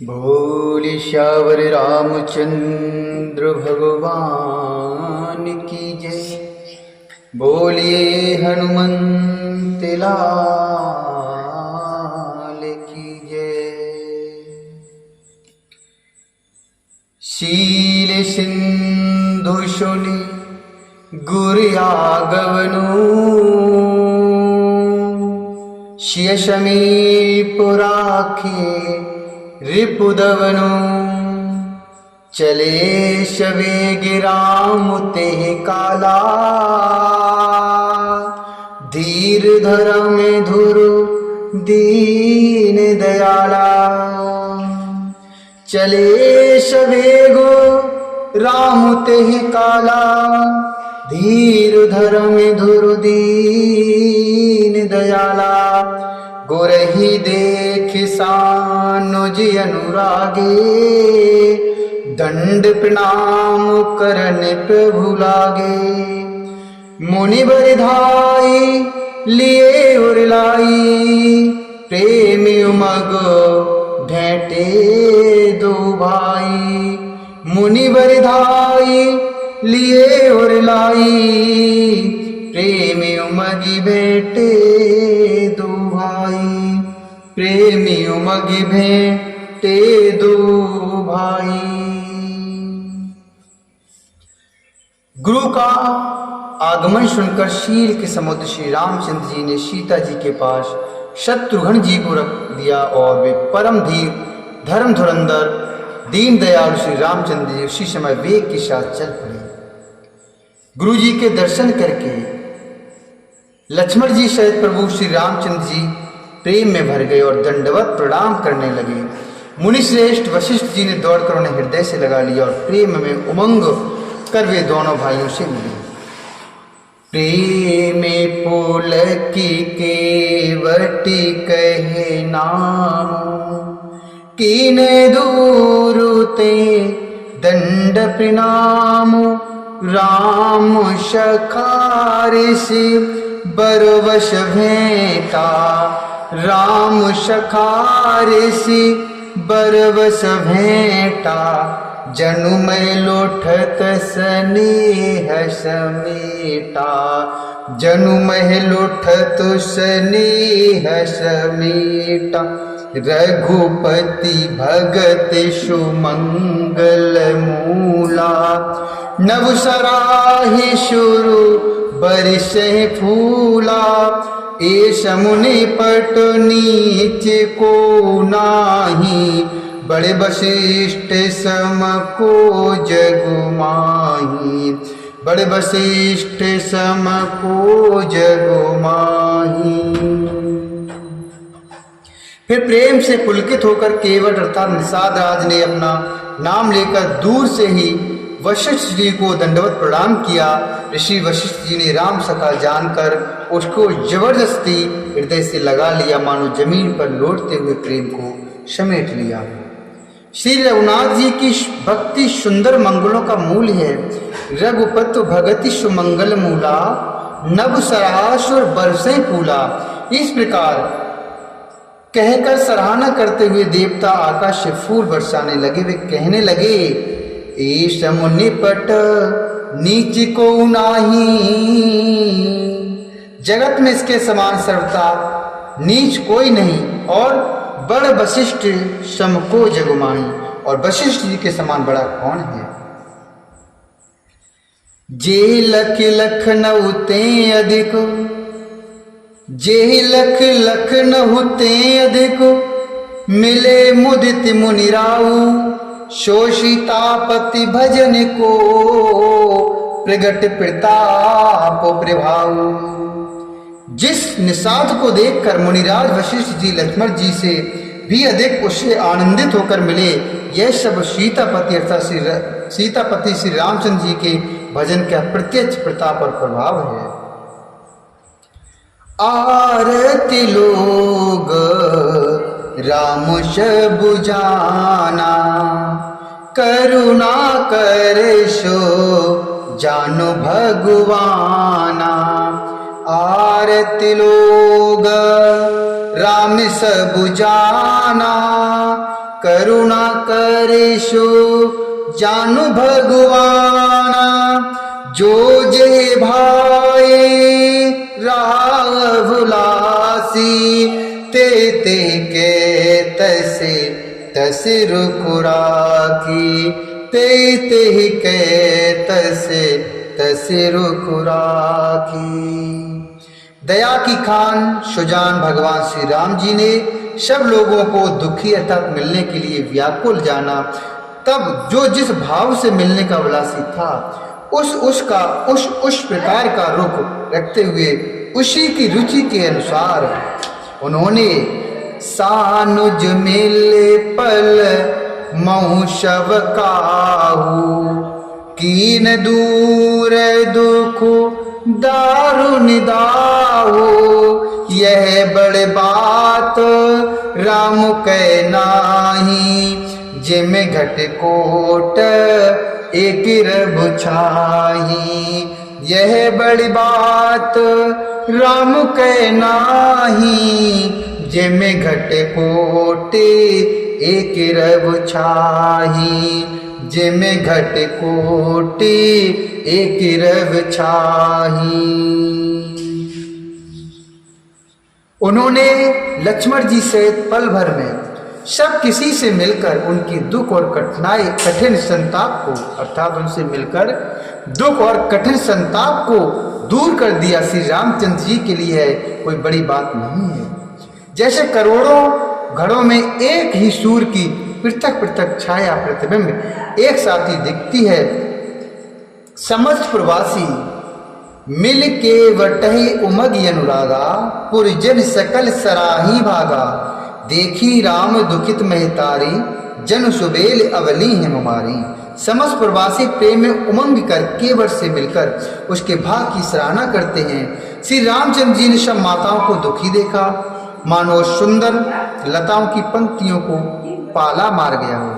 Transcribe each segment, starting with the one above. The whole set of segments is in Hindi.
बोले श्यावर रामचंद्र भगवान की जय। बोलिए हनुमंत लाल की जय। शील सिंधु शुनि गुर आगवनु शिय समीप राखे रिपुदवनु चले शवेग राम ते काला धीर धर्म धुरु दीन दयाला चले शवेगो राम ते काला धीर धर्म धुरु दीन दयाला गोरही देख सानुज अनुरागे दंड प्रणाम करन प्रभु लागे मुनि बरिधाई लिए उरलाई प्रेम उमग भेंटे दो भाई मुनि बरिधाई लिए उरलाई प्रेम उमगी भेंटे दो भाई प्रेमी उमगी भेंटे दो भाई। गुरु का आगमन सुनकर शील के समुद्र श्री रामचंद्र जी ने सीता जी के पास शत्रुघ्न जी को रख दिया और वे परम धीर धर्म धुरंधर दीन दयालु श्री रामचंद्र जी उसी समय वेग के साथ चल पड़े। गुरु जी के दर्शन करके लक्ष्मण जी सहित प्रभु श्री रामचंद्र जी प्रेम में भर गए और दंडवत प्रणाम करने लगे। मुनि श्रेष्ठ वशिष्ठ जी ने दौड़कर उन्हें हृदय से लगा लिया और प्रेम में उमंग कर वे दोनों भाइयों से मिले। प्रेम पुलकी केवटी कहे नाम कीन दूरुते दंड प्रणाम राम सखारिषि बरवश भेंटा राम सखारिषि बरवश भेंटा जनुमय लोठत स्नेह समेटा जनुमय लोठत स्नेह समेटा रघुपति भगत सुमंगल मूला नव सराहि शुरु बरिस फूला एस मुनि पट नीच को नाही बड़े वशिष्ठ सम को जगु माही बड़े वशिष्ठ सम को जगु माही। फिर प्रेम से पुलकित होकर केवट अर्थात निषाद राज ने अपना नाम लेकर दूर से ही वशिष्ठ जी को दंडवत प्रणाम किया। ऋषि वशिष्ठ जी ने राम सखा जानकर उसको जबरदस्ती हृदय से लगा लिया, मानो जमीन पर लौटते हुए प्रेम को समेट लिया। श्री रघुनाथ जी की भक्ति सुंदर मंगलों का मूल है। रघुपत भगति सुमंगल मूला नभ सरास और बरसे फूला। इस प्रकार कहकर सराहना करते हुए देवता आकाश से फूल बरसाने लगे। वे कहने लगे ईश मुनि पट नीच को नाही जगत में इसके समान सर्वता नीच कोई नहीं और बड़ वशिष्ठ सम को जगुमाई और वशिष्ठ जी के समान बड़ा कौन है। जे लख लखनऊ ते अधिक जे लख लखनऊ ते अधिक मिले मुदित मुनिराऊ शोषितापति भजन को प्रगट प्रताप प्रभाव। जिस निषाद को देखकर मुनिराज वशिष्ठ जी लक्ष्मण जी से भी अधिक उससे आनंदित होकर मिले, यह सब सीतापति अर्थात सीतापति श्री रामचंद्र जी के भजन का प्रत्यक्ष प्रताप और प्रभाव है। आरती लोग राम सब जाना करुणा कर सो जानो भगवाना। आरती लोग राम सब जाना करुणा करेशो जानु भगवाना, जो जे भाए राव भुलासी, ते ते के तसे तसे रुकुराकी, ते ते के तसे तसे रुकुराकी। दया की खान शुजान भगवान श्री राम जी ने सब लोगों को दुखी अर्थात मिलने के लिए व्याकुल जाना। तब जो जिस भाव से मिलने का विलासी था उस प्रकार का रुख रखते हुए उसी की रुचि के अनुसार उन्होंने सानुज मिले पल मऊ शव काहू, कीन दूर दुख दारुण दाहो, यह बड़ बात राम कै नाही, जिम घट कोट एक रब छाही, यह बड़ी बात राम कै नाही, जिम घट कोट एक रब छाही, जिम घट कोट एक रब छाही। उन्होंने लक्ष्मण जी से पल भर में सब किसी से मिलकर उनकी दुख और कठिन संताप को अर्थात उनसे मिलकर दुख और कठिन संताप को दूर कर दिया। श्री रामचंद्र जी के लिए कोई बड़ी बात नहीं है। जैसे करोड़ों घरों में एक ही सूर्य की पृथक पृथक छाया प्रतिबिंब एक साथ ही दिखती है, समस्त प्रवासी मिल के वटहि उमग अनुरागा, पुरजन सकल सराही भागा, देखी राम दुखित महतारी, जन सुबेल अवली है मुमारी। समस्त प्रवासी प्रेम में उमंग कर केवट से मिलकर उसके भाग की सराहना करते हैं। श्री रामचंद्र जी ने सब माताओं को दुखी देखा, मानो सुंदर लताओं की पंक्तियों को पाला मार गया हो।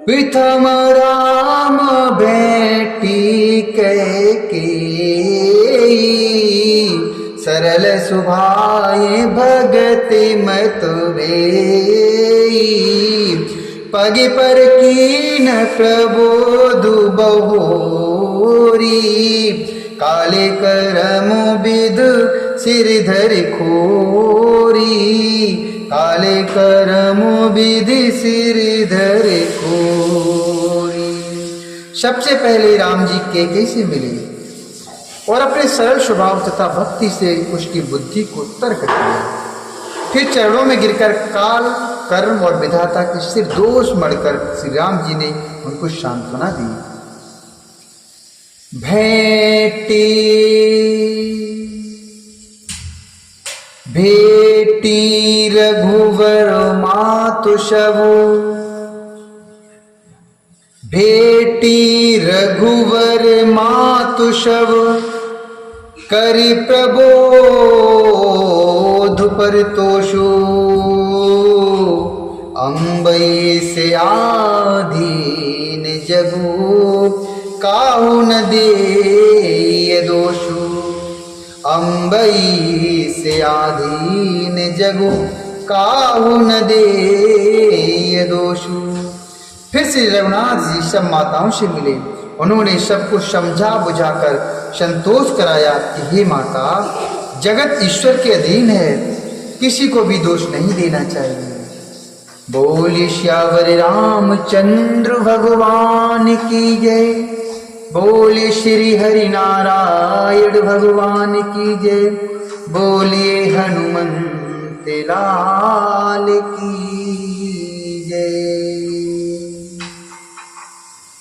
प्रथम राम बेटी के सरल सुभाए भगति मत वेई, पग पर कीन प्रबोध बहोरी, काले करम विद सिर धर खोरी, काले करम विद सिर धर खोरी। सबसे पहले राम जी कैकेयी से मिले और अपने सरल स्वभाव तथा भक्ति से उसकी बुद्धि को तर्क किया। फिर चरणों में गिरकर काल कर्म और विधाता के सिर दोष मढ़कर श्री राम जी ने उनको सांत्वना दी। भेटी भेटी रघुवर मातु शवु, भेटी रघुवर मातु शव, करि प्रबोध परितोषो, अम्बई से आधीन जगु, काहु न दे दोषु, अम्बई से आधीन जगु, काहु न दे दोषु। फिर श्री रघुनाथ जी सब माताओं से मिले। उन्होंने सबको समझा बुझाकर संतोष कराया कि हे माता, जगत ईश्वर के अधीन है, किसी को भी दोष नहीं देना चाहिए। बोली श्यावर रामचंद्र भगवान की जय, बोले श्री हरि नारायण भगवान की जय, बोलिए हनुमंत लाल की